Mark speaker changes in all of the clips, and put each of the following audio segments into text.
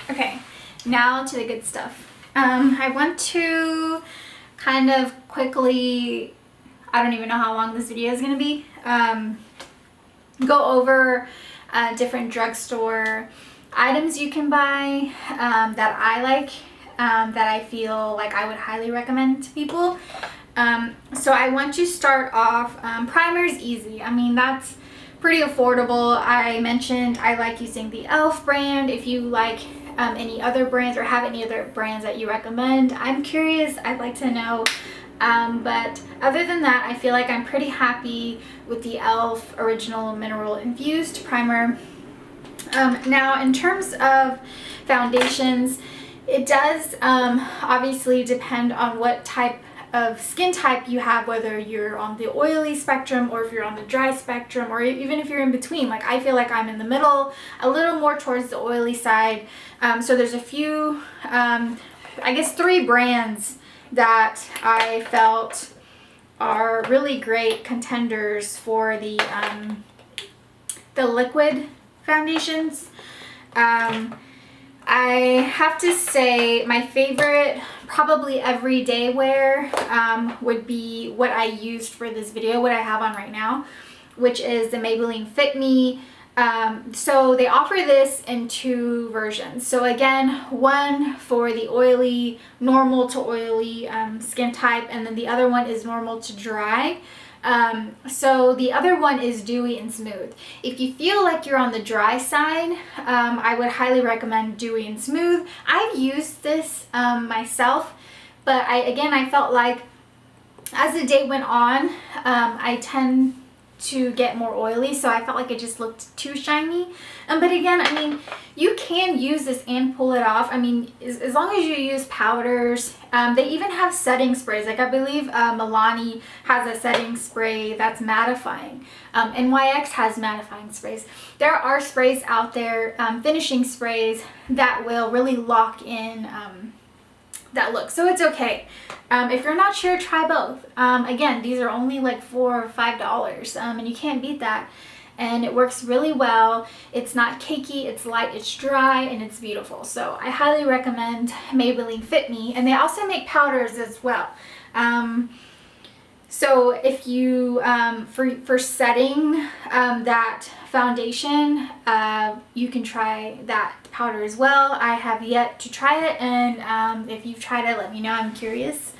Speaker 1: Okay, now to the good stuff. I want to kind of quickly, I don't even know how long this video is going to be, go over different drugstore items you can buy that I like, that I feel like I would highly recommend to people. So I want to start off, primer's easy. I mean, that's pretty affordable. I mentioned I like using the e.l.f. brand. If you like any other brands or have any other brands that you recommend, I'm curious. I'd like to know. But other than that, I feel like I'm pretty happy with the e.l.f. Original Mineral Infused Primer. Now, in terms of foundations, it does obviously depend on what type of skin type you have, whether you're on the oily spectrum or if you're on the dry spectrum, or even if you're in between. Like, I feel like I'm in the middle, a little more towards the oily side. So there's a few, I guess 3 brands that I felt are really great contenders for the liquid foundations. I have to say my favorite probably everyday wear would be what I used for this video, what I have on right now, which is the Maybelline Fit Me. So they offer this in 2 versions. So again, one for the oily, normal to oily skin type, and then the other one is normal to dry. So the other one is dewy and smooth. If you feel like you're on the dry side, I would highly recommend dewy and smooth. I've used this myself, but I felt like as the day went on, I tend to get more oily, so I felt like it just looked too shiny. But again, I mean, you can use this and pull it off. I mean, as long as you use powders. They even have setting sprays. Like, I believe Milani has a setting spray that's mattifying. NYX has mattifying sprays. There are sprays out there, finishing sprays, that will really lock in that look. So it's okay. If you're not sure, try both. Again, these are only like $4 or $5, and you can't beat that. And it works really well. It's not cakey, it's light, it's dry, and it's beautiful. So I highly recommend Maybelline Fit Me. And they also make powders as well. So if you, for setting that foundation, you can try that powder as well. I have yet to try it, and if you've tried it, let me know. I'm curious.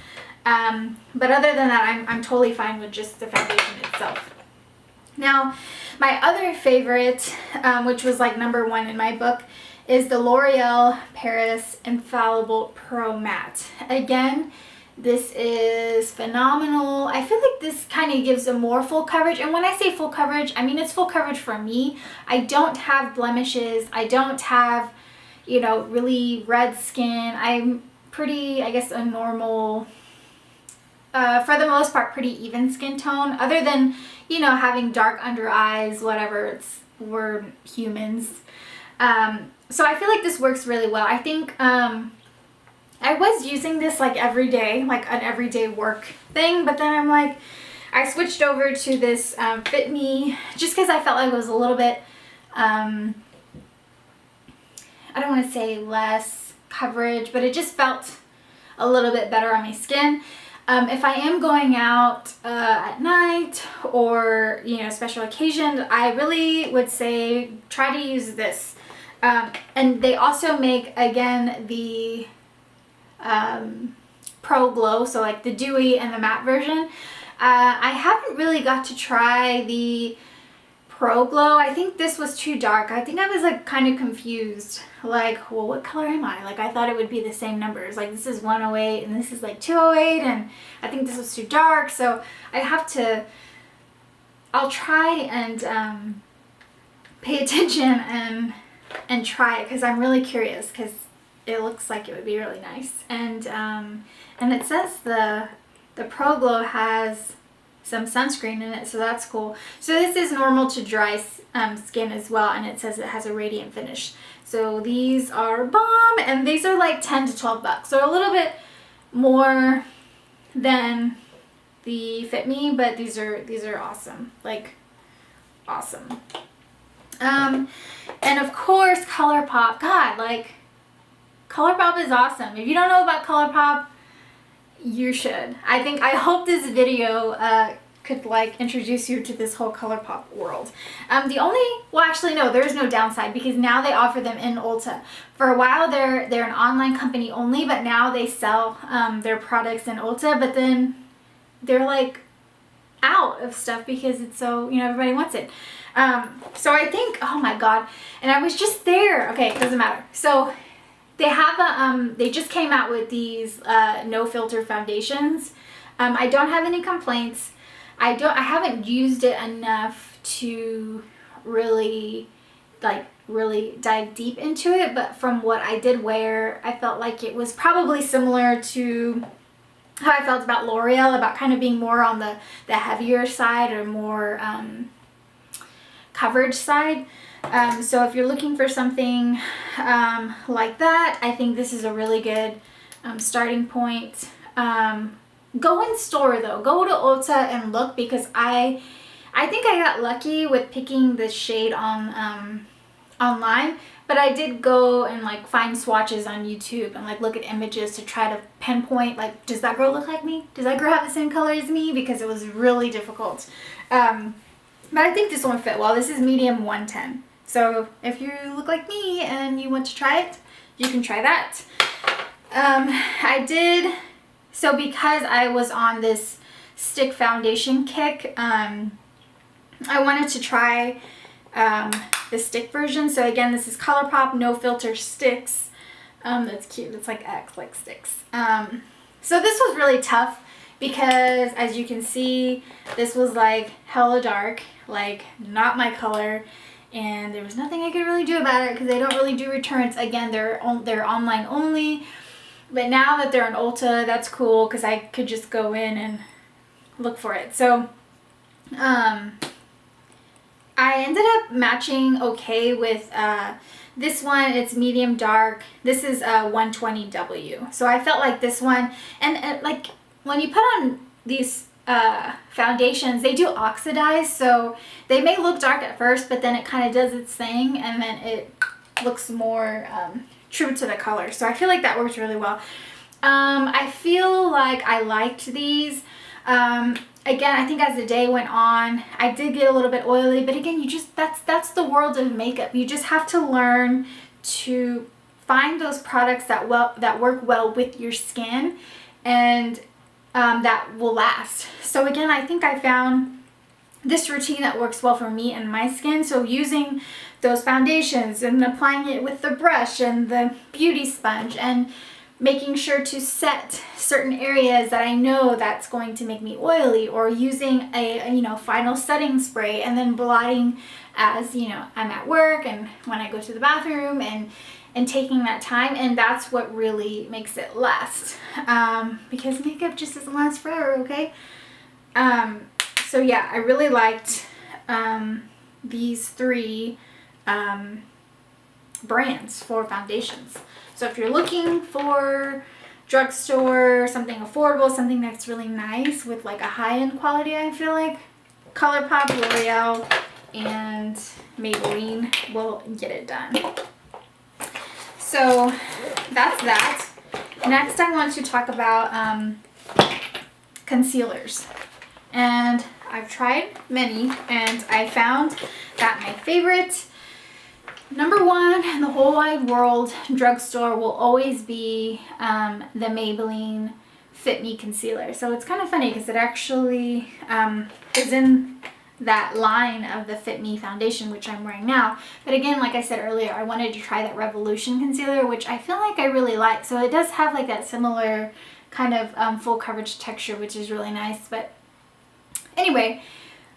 Speaker 1: But other than that, I'm totally fine with just the foundation itself. Now, my other favorite, which was like #1 in my book, is the L'Oreal Paris Infallible Pro Matte. Again, this is phenomenal. I feel like this kind of gives a more full coverage. And when I say full coverage, I mean it's full coverage for me. I don't have blemishes. I don't have, you know, really red skin. I'm pretty, I guess, a normal, for the most part, pretty even skin tone. Other than, you know, having dark under eyes, whatever, we're humans. So I feel like this works really well. I think, I was using this like every day, like an everyday work thing, but then I'm like, I switched over to this Fit Me just because I felt like it was a little bit, I don't want to say less coverage, but it just felt a little bit better on my skin. If I am going out at night or, you know, special occasions, I really would say try to use this. And they also make, again, the Pro Glow, so like the dewy and the matte version. I haven't really got to try the Pro Glow. I think this was too dark. I think I was like kind of confused, like, well, what color am I? Like, I thought it would be the same numbers, like this is 108 and this is like 208, and I think this was too dark. So I'll try and pay attention and try it, because I'm really curious, because it looks like it would be really nice. And it says the Pro Glow has some sunscreen in it, so that's cool. So this is normal to dry skin as well, and it says it has a radiant finish. So these are bomb, and these are like 10 to 12 bucks, so a little bit more than the Fit Me, but these are awesome, like awesome. And of course, ColourPop. God, like, ColourPop is awesome. If you don't know about ColourPop, you should. I hope this video could like introduce you to this whole ColourPop world. Well, actually no, there is no downside because now they offer them in Ulta. For a while they're an online company only, but now they sell their products in Ulta, but then they're like out of stuff because it's so, you know, everybody wants it. So I think, oh my god, and I was just there. Okay, it doesn't matter. So they have they just came out with these no filter foundations. I don't have any complaints. I haven't used it enough to really dive deep into it, but from what I did wear, I felt like it was probably similar to how I felt about L'Oreal, about kind of being more on the heavier side or more coverage side. So if you're looking for something like that, I think this is a really good starting point. Go in store though. Go to Ulta and look, because I think I got lucky with picking the shade on online, but I did go and like find swatches on YouTube and like look at images to try to pinpoint, like, does that girl look like me? Does that girl have the same color as me? Because it was really difficult. But I think this one fit well. This is medium 110. So if you look like me and you want to try it, you can try that. So because I was on this stick foundation kick, I wanted to try the stick version. So again, this is ColourPop No Filter Sticks. That's cute. It's like X, like sticks. So this was really tough because, as you can see, this was like hella dark, like not my color, and there was nothing I could really do about it because they don't really do returns. Again, they're online only. But now that they're in Ulta, that's cool because I could just go in and look for it. So I ended up matching okay with this one. It's medium dark. This is 120W. So I felt like this one, and like when you put on these foundations, they do oxidize, so they may look dark at first, but then it kind of does its thing and then it looks more true to the color. So I feel like that works really well. I feel like I liked these. Again, I think as the day went on, I did get a little bit oily, but again, you just, that's the world of makeup. You just have to learn to find those products that work well with your skin and that will last. So again, I think I found this routine that works well for me and my skin. So using those foundations and applying it with the brush and the beauty sponge and making sure to set certain areas that I know that's going to make me oily, or using a final setting spray and then blotting as I'm at work and when I go to the bathroom, and taking that time, and that's what really makes it last, because makeup just doesn't last forever, okay? So yeah, I really liked these three brands for foundations. So if you're looking for drugstore, something affordable, something that's really nice with like a high-end quality, I feel like ColourPop, L'Oreal, and Maybelline will get it done. So that's that. Next, I want to talk about concealers. And I've tried many, and I found that my favorite, number one in the whole wide world drugstore, will always be the Maybelline Fit Me Concealer. So it's kind of funny because it actually is in that line of the Fit Me foundation, which I'm wearing now. But again, like I said earlier, I wanted to try that Revolution concealer, which I feel like I really like. So it does have like that similar kind of full coverage texture, which is really nice. But anyway,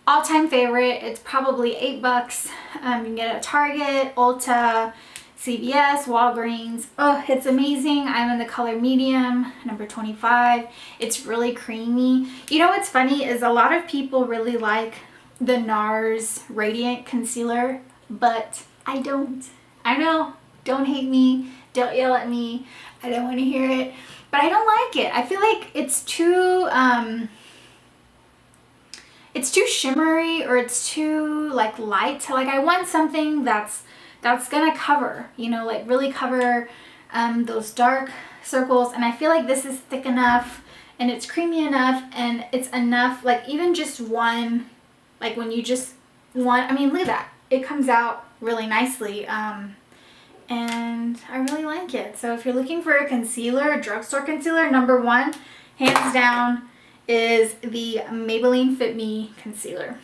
Speaker 1: all-time favorite. It's probably $8. You can get it at Target, Ulta, CVS, Walgreens. Oh, it's amazing. I'm in the color medium, number 25. It's really creamy. You know what's funny is a lot of people really like the NARS Radiant Concealer, but I don't. I know, don't hate me, don't yell at me, I don't want to hear it, but I don't like it. I feel like it's too shimmery, or it's too like light. Like I want something that's gonna cover, like really cover those dark circles, and I feel like this is thick enough and it's creamy enough and it's enough, like even just one, like when you just want, I mean look at that, it comes out really nicely, and I really like it. So if you're looking for a concealer, a drugstore concealer, number one hands down is the Maybelline Fit Me Concealer.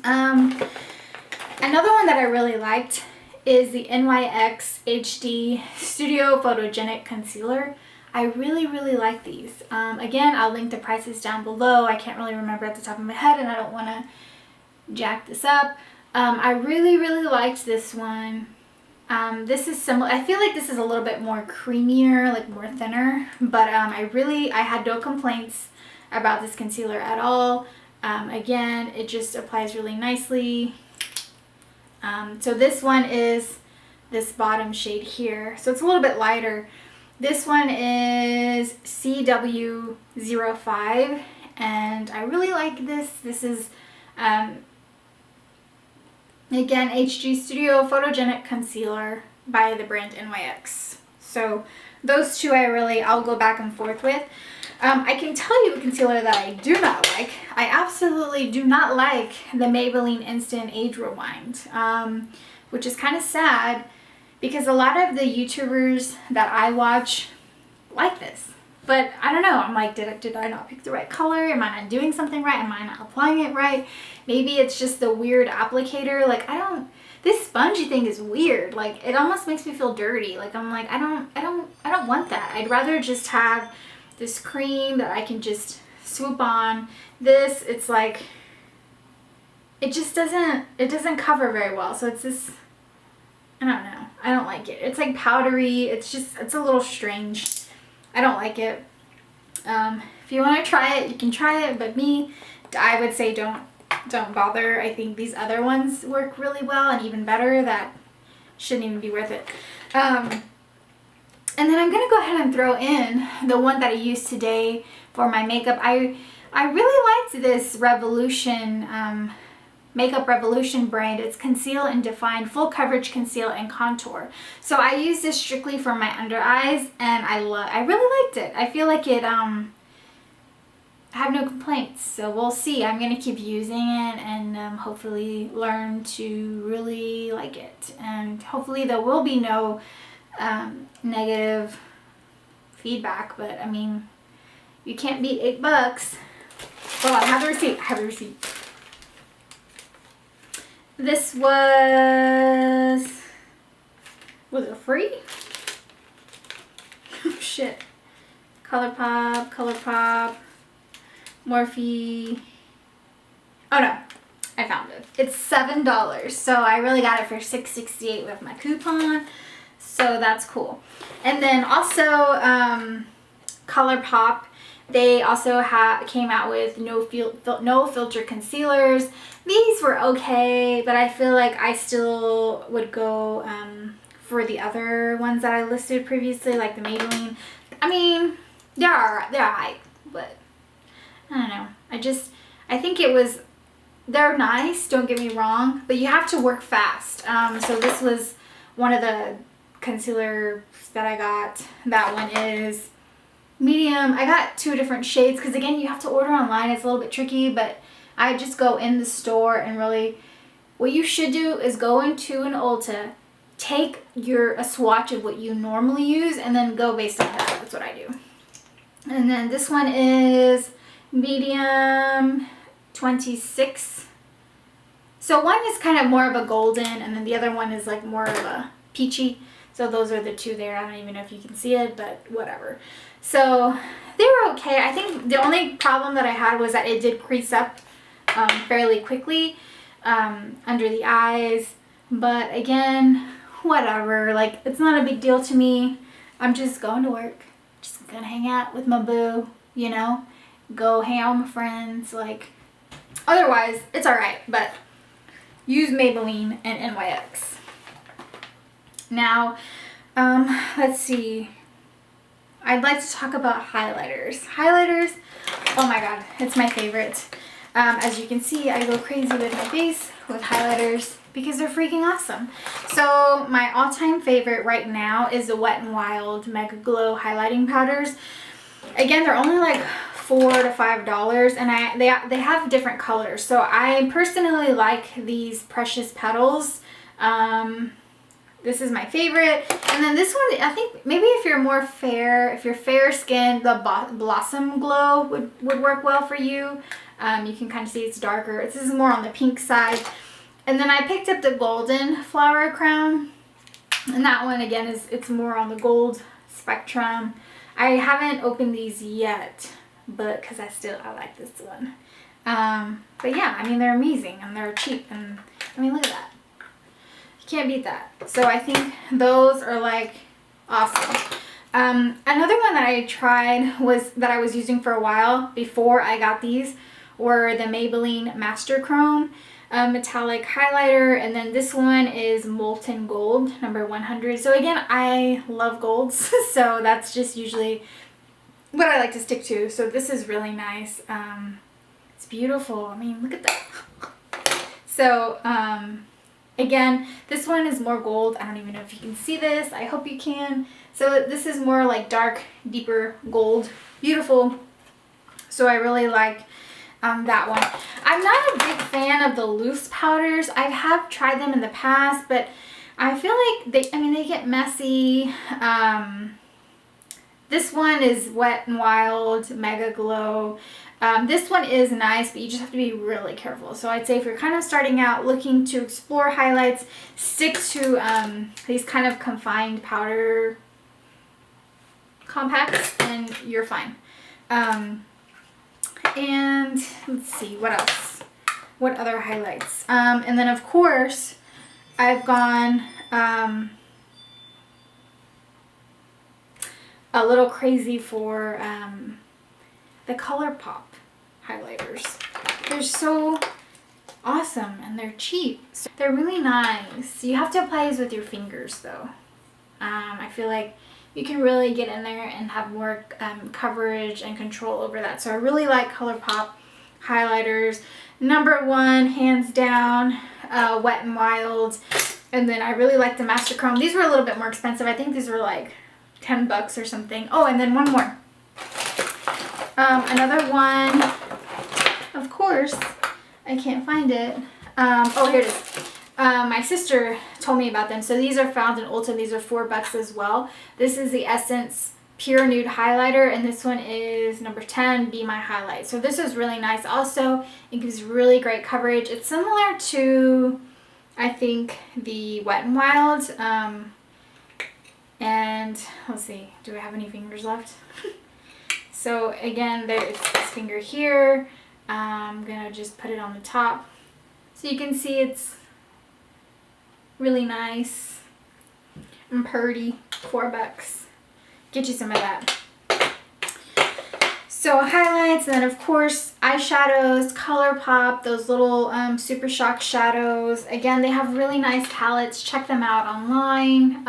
Speaker 1: Another one that I really liked is the NYX HD Studio Photogenic Concealer. I really like these. Again, I'll link the prices down below. I can't really remember at the top of my head and I don't want to jack this up. I really liked this one. This is similar. I feel like this is a little bit more creamier, like more thinner, but I had no complaints about this concealer at all. Again, it just applies really nicely. So this one is this bottom shade here, so it's a little bit lighter. This one is CW05 and I really like this. This is again HD Studio Photogenic Concealer by the brand NYX. So those two I'll go back and forth with. I can tell you a concealer that I do not like. I absolutely do not like the Maybelline Instant Age Rewind, which is kind of sad because a lot of the YouTubers that I watch like this. But I don't know, I'm like, did I not pick the right color? Am I not doing something right? Am I not applying it right? Maybe it's just the weird applicator. Like this spongy thing is weird. Like it almost makes me feel dirty. Like I'm like, I don't want that. I'd rather just have this cream that I can just swoop on. This, it's like, it just doesn't cover very well. So it's this, I don't know. I don't like it. It's like powdery. It's a little strange. I don't like it. If you want to try it, you can try it, but I would say don't bother. I think these other ones work really well and even better. That shouldn't even be worth it. And then I'm going to go ahead and throw in the one that I used today for my makeup. I really liked this Revolution, Makeup Revolution brand. It's Conceal and Define Full Coverage Conceal and Contour. So I use this strictly for my under eyes and I really liked it. I feel like it, I have no complaints. So we'll see. I'm going to keep using it and hopefully learn to really like it. And hopefully there will be no negative feedback, but I mean, you can't beat $8. Hold on, I have the receipt. This was it free? Oh shit. ColourPop, Morphe. Oh no, I found it. It's $7, so I really got it for $6.68 with my coupon. So that's cool. And then also ColourPop, they also came out with no filter concealers. These were okay, but I feel like I still would go for the other ones that I listed previously, like the Maybelline. I mean, they're alright, but I don't know. I think they're nice, don't get me wrong, but you have to work fast. So this was one of the concealers that I got. That one is medium. I got two different shades because again, you have to order online. It's a little bit tricky, but I just go in the store and really, what you should do is go into an Ulta, take a swatch of what you normally use and then go based on that. That's what I do. And then this one is medium 26. So one is kind of more of a golden and then the other one is like more of a peachy. So those are the two there. I don't even know if you can see it, but whatever. So they were okay. I think the only problem that I had was that it did crease up fairly quickly under the eyes. But again, whatever. Like, it's not a big deal to me. I'm just going to work. Just gonna hang out with my boo, you know? Go hang out with my friends. Like, otherwise, it's alright. But use Maybelline and NYX. Now, let's see. I'd like to talk about highlighters. Highlighters, oh my god, it's my favorite. As you can see, I go crazy with my base with highlighters because they're freaking awesome. So my all-time favorite right now is the Wet n Wild Mega Glow highlighting powders. Again, they're only like $4 to $5, and they have different colors. So I personally like these Precious Petals. This is my favorite. And then this one, I think maybe if you're more fair, if you're fair skinned, the Blossom Glow would work well for you. You can kind of see it's darker. This is more on the pink side. And then I picked up the Golden Flower Crown. And that one, again, it's more on the gold spectrum. I haven't opened these yet, but because I like this one. But yeah, I mean, they're amazing and they're cheap. And I mean, look at that. You can't beat that. So I think those are like awesome. Another one that I tried that I was using for a while before I got these were the Maybelline Master Chrome metallic highlighter, and then this one is Molten Gold number 100. So again, I love golds, so that's just usually what I like to stick to. So this is really nice. It's beautiful. I mean, look at that. So again, this one is more gold. I don't even know if you can see this. I hope you can. So this is more like dark, deeper gold. Beautiful. So I really like that one. I'm not a big fan of the loose powders. I have tried them in the past, but I feel like they get messy. This one is Wet n Wild Mega Glow. This one is nice, but you just have to be really careful. So I'd say if you're kind of starting out looking to explore highlights, stick to these kind of confined powder compacts and you're fine. And let's see, what else? What other highlights? And then of course, I've gone a little crazy for the ColourPop highlighters. They're so awesome and they're cheap. So they're really nice. You have to apply these with your fingers though. I feel like you can really get in there and have more coverage and control over that. So I really like ColourPop highlighters. Number one, hands down, Wet n Wild. And then I really like the Master Chrome. These were a little bit more expensive. I think these were like $10 or something. Oh, and then one more. Another one, of course, I can't find it. Oh, here it is. My sister told me about them. So these are found in Ulta. These are $4 as well. This is the Essence Pure Nude Highlighter, and this one is number 10, Be My Highlight. So this is really nice. Also, it gives really great coverage. It's similar to, I think, the Wet n Wild. And let's see, do I have any fingers left? So again, there's this finger here. I'm gonna just put it on the top. So you can see it's really nice and pretty. $4. Get you some of that. So highlights, and then of course eyeshadows, ColourPop, those little Super Shock shadows. Again, they have really nice palettes. Check them out online.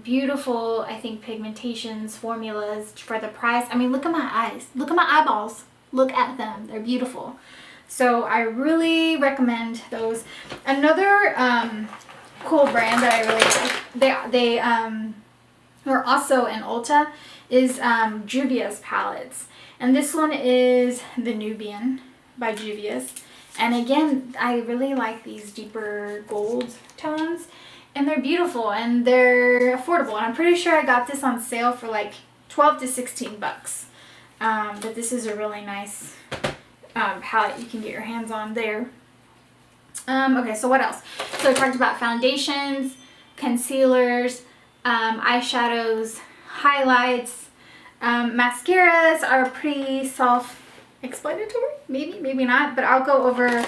Speaker 1: Beautiful, I think, pigmentations, formulas for the price. I mean, look at my eyes. Look at my eyeballs. Look at them. They're beautiful. So I really recommend those. Another cool brand that I really like, they are also in Ulta, is Juvia's palettes. And this one is the Nubian by Juvia's. And again, I really like these deeper gold tones. And they're beautiful and they're affordable. And I'm pretty sure I got this on sale for like 12 to 16 bucks. But this is a really nice palette you can get your hands on there. Okay, so what else? So I talked about foundations, concealers, eyeshadows, highlights. Mascaras are pretty self-explanatory, maybe not, but I'll go over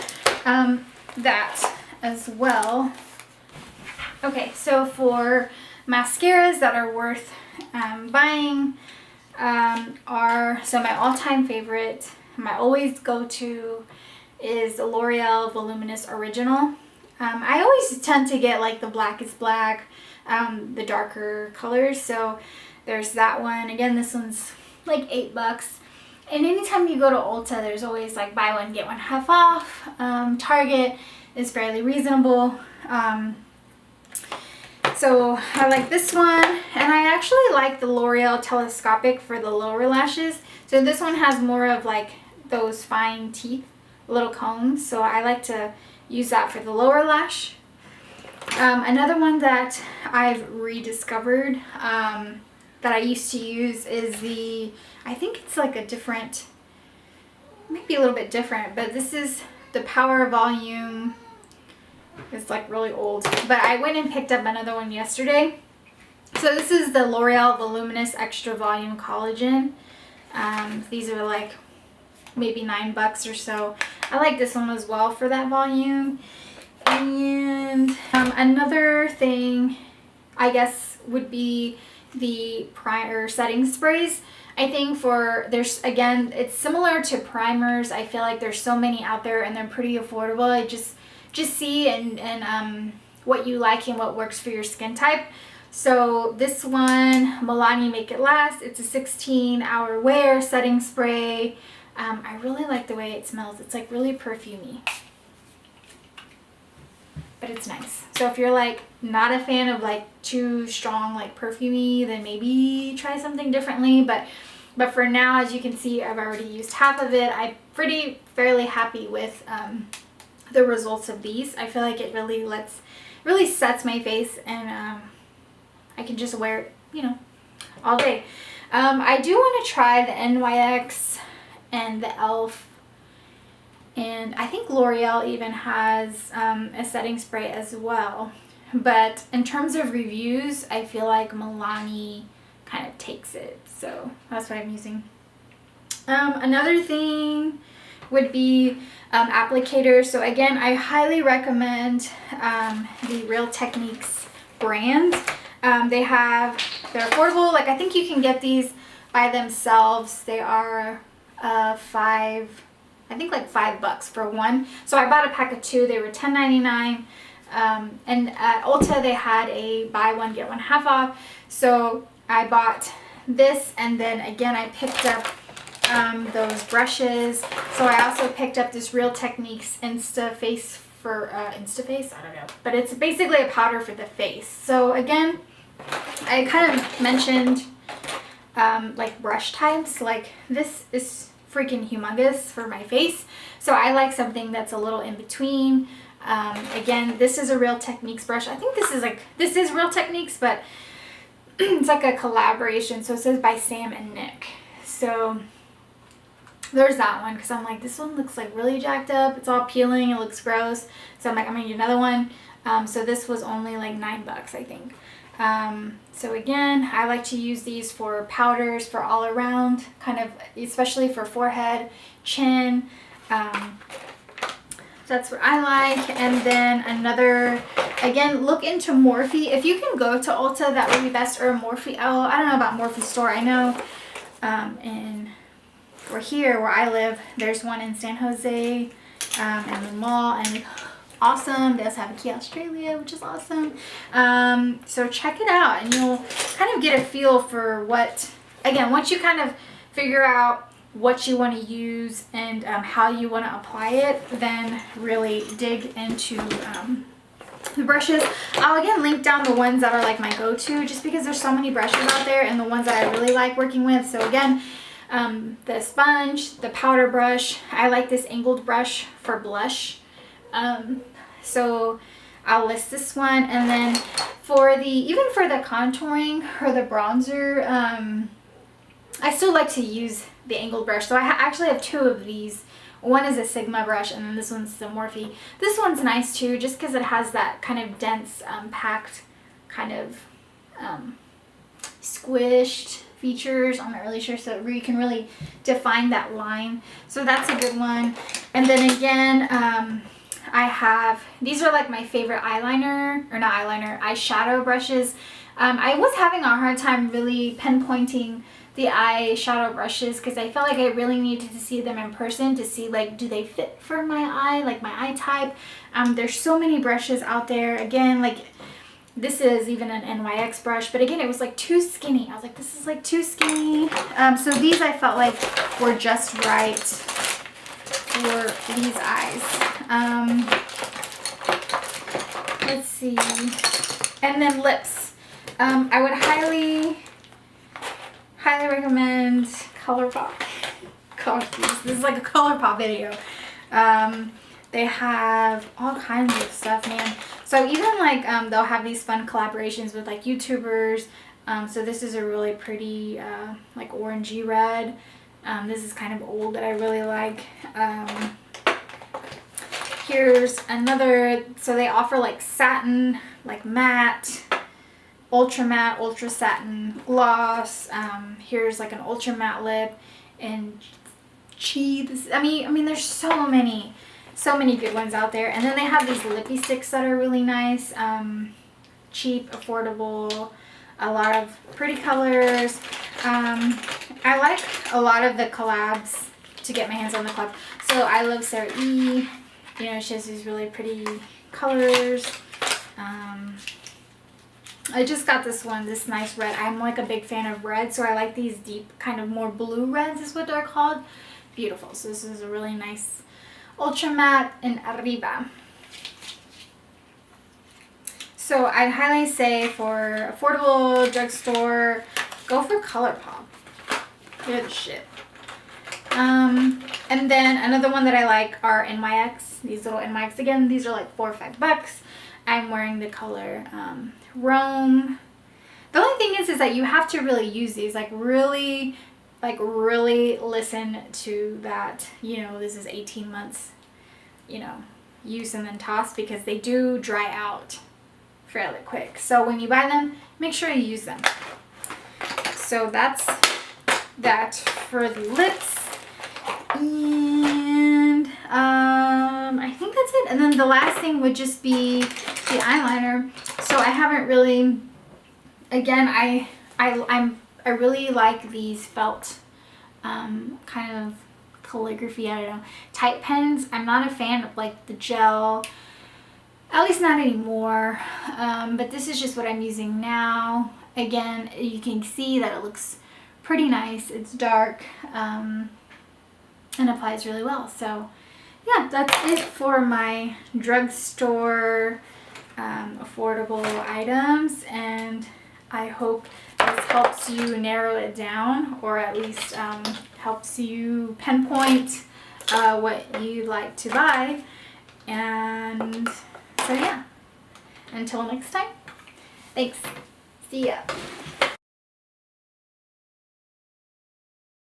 Speaker 1: that as well. Okay, so for mascaras that are worth buying so my all-time favorite, my always go-to is the L'Oreal Voluminous Original. I always tend to get like the Black is Black, the darker colors, so there's that one. Again, this one's like $8. And anytime you go to Ulta, there's always like buy one, get one half off. Target is fairly reasonable. So I like this one, and I actually like the L'Oreal Telescopic for the lower lashes. So this one has more of like those fine teeth, little cones. So I like to use that for the lower lash. Another one that I've rediscovered that I used to use is the, I think it's like a different, might be a little bit different, but this is the Power Volume. It's like really old, but I went and picked up another one yesterday. So this is the L'Oreal Voluminous Extra Volume Collagen. These are like maybe $9 or so. I like this one as well for that volume. And another thing I guess would be the primer setting sprays. I think there's, again, it's similar to primers. I feel like there's so many out there and they're pretty affordable. I just see and what you like and what works for your skin type. So this one, Milani Make It Last, it's a 16-hour wear setting spray. I really like the way it smells. It's like really perfumey, but it's nice. So if you're like not a fan of like too strong like perfumey, then maybe try something differently. But for now, as you can see, I've already used half of it. I'm fairly happy with the results of these. I feel like it really sets my face, and I can just wear it, you know, all day. I do want to try the NYX and the e.l.f. And I think L'Oreal even has a setting spray as well. But in terms of reviews, I feel like Milani kind of takes it. So that's what I'm using. Another thing would be applicators. So again, I highly recommend the Real Techniques brand. They're affordable. Like I think you can get these by themselves. They are I think like $5 for one. So I bought a pack of 2. They were $10.99. And at Ulta they had a buy one get one half off. So I bought this, and then again I picked up those brushes. So I also picked up this Real Techniques Instaface for Instaface, I don't know, but it's basically a powder for the face. So again, I kind of mentioned like brush types. Like this is freaking humongous for my face, so I like something that's a little in between. Again, this is a Real Techniques brush. I think this is Real Techniques, but it's like a collaboration. So it says by Sam and Nick. So there's that one, because I'm like, this one looks like really jacked up. It's all peeling. It looks gross. So I'm like, I'm gonna get another one. So this was only like $9, I think. So again, I like to use these for powders for all around, kind of, especially for forehead, chin. That's what I like. And then another, again, look into Morphe. If you can go to Ulta, that would be best, or Morphe. Oh, I don't know about Morphe store. I know or here where I live, there's one in San Jose and the mall, and awesome. They also have a key Australia, which is awesome. So check it out, and you'll kind of get a feel for what, again, once you kind of figure out what you want to use and how you want to apply it, then really dig into the brushes. I'll again link down the ones that are like my go-to, just because there's so many brushes out there, and the ones that I really like working with. So again, the sponge, the powder brush. I like this angled brush for blush. So I'll list this one, and then even for the contouring or the bronzer, I still like to use the angled brush. So I actually have 2 of these. One is a Sigma brush, and then this one's the Morphe. This one's nice too, just because it has that kind of dense, packed, kind of squished features. I'm not really sure, so you can really define that line. So that's a good one. And then again, I have, these are like my favorite eyeshadow brushes. I was having a hard time really pinpointing the eyeshadow brushes, because I felt like I really needed to see them in person to see, like, do they fit for my eye, like my eye type. There's so many brushes out there. Again, like, This is even an NYX brush, but again, it was like too skinny. I was like, this is like too skinny. So these I felt like were just right for these eyes. Let's see. And then lips. I would highly recommend ColourPop. Gosh, this is like a ColourPop video. They have all kinds of stuff, man. So even like they'll have these fun collaborations with like YouTubers. So this is a really pretty like orangey red. This is kind of old that I really like. Here's another. So they offer like satin, like matte, ultra matte, ultra satin gloss. Here's like an ultra matte lip and cheese. I mean, there's so many good ones out there. And then they have these lippy sticks that are really nice, cheap, affordable, a lot of pretty colors. I like a lot of the collabs to get my hands on the collab. So I love Sarah E. You know, she has these really pretty colors. I just got this one, this nice red. I'm like a big fan of red, so I like these deep, kind of more blue reds is what they're called. Beautiful. So this is a really nice ultra matte in Arriba. So I'd highly say for affordable drugstore, go for ColourPop. Good shit. And then another one that I like are NYX. These little NYX. Again, these are like $4 or $5. I'm wearing the color Rome. The only thing is that you have to really use these. Like really listen to that, you know, this is 18 months, you know, use and then toss, because they do dry out fairly quick. So when you buy them, make sure you use them. So that's that for the lips. And I think that's it. And then the last thing would just be the eyeliner. So I haven't really, again, I really like these felt kind of calligraphy, I don't know, type pens. I'm not a fan of like the gel, at least not anymore. But this is just what I'm using now. Again, you can see that it looks pretty nice. It's dark and applies really well. So yeah, that's it for my drugstore affordable items, and I hope this helps you narrow it down, or at least helps you pinpoint what you'd like to buy. And so yeah, until next time, thanks, see ya.